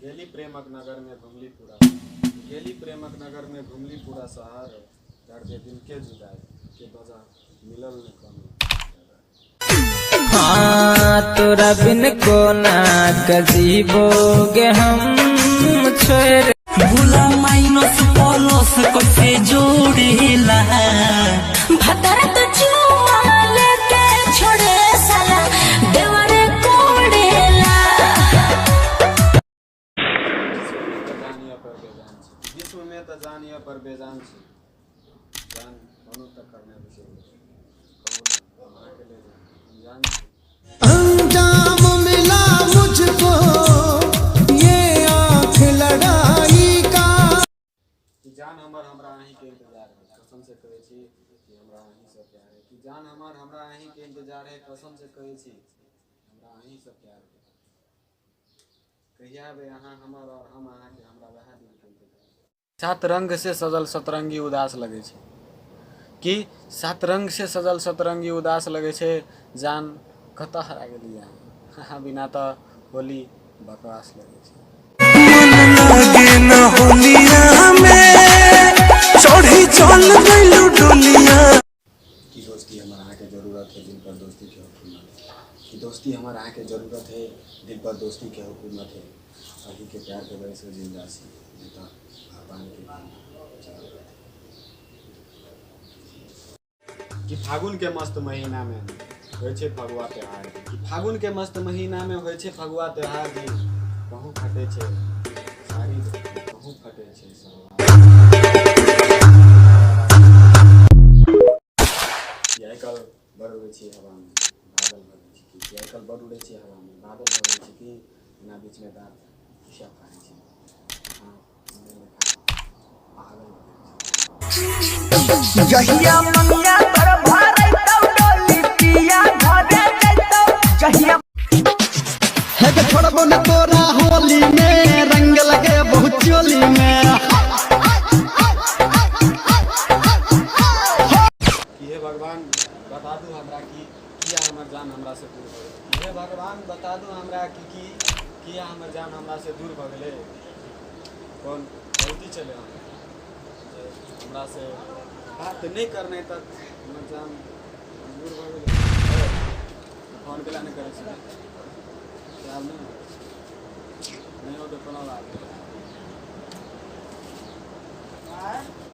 गेली प्रेमक नगर में घुमली पूरा गेली प्रेमक नगर में घुमली पूरा शहर दर्द दिल के जुदाई के बजा मिलल न कमी। हाँ तोरा बिन को ना कजीबोगे हम छोड़ भूला माइनस प्लस कैसे जोड़ेला भतर तो चुमा लेके छोड़े साला देवरे कोड़ेला। विश्व में तो जानिए पर बेजान छी जान मनु तक करने विषय जान अंजाम मिला मुझको ये आँख लड़ाई का। कि जान हमर हमरा अहीं के इंतजार है कसम से कहै छी कि हमरा अहीं से प्यार है। कि जान हमर हमरा अहीं के इंतजार है कसम से कहै छी हमरा अहीं से प्यार है। कहिया बे अहाँ हमर और हम अहाँ के हमरा वह दिन के इंतजार। सात रंग से सजल सतरंगी उदास लगे छे कि सात रंग से सजल सतरंगी उदास लगे छे जान कतऽ हरा गेलियै अहाँ बिना तो होली बकवास लगे छे। लगे न होलिया में चढ़ी चल गइलू डोलिया कि दोस्ती हमार अहाँ के जरूरत है दिल पर दोस्ती के हुकूमत है। कि दोस्ती हमार अहाँ के जरूरत है दिल पर दोस्ती के हुकूमत है। अभी के प्यार के वजह से जिंदा सी नहीं तो भगवान के कि फागुन के मस्त महीना में होइ छे फगुआ त्योहार कि फागुन के मस्त महीना में होइ छे फगुआ त्योहार जी कहूँ फटे छे साड़ी कहूँ फटे छे यह कल बड़ उड़े छी हवा में बादल भरे छी कि यह कल बड़ उड़े छी हवा में बादल भरे छी कि ना बीच में दांत खिसा पाए छी हां पागल जहिया मंगा पर भरे तौ डोली पिया घरे जैतौ जहिया है के छोड़बो न तोरा होली में रंग लगे बहुत चोली में। कि हे भगवान बता दू हमरा कि किया हमर जान हमरा से दूर भ गेलै। हे भगवान बता दू हमरा कि किया हमर जान हमरा से दूर भ गेलै। कौन गलती चले हमरा से बात नहीं करने तक हमर जान दूर भ गेलै। फोन केला नहीं करे छी यार नहीं हो तो कोनो बात नहीं।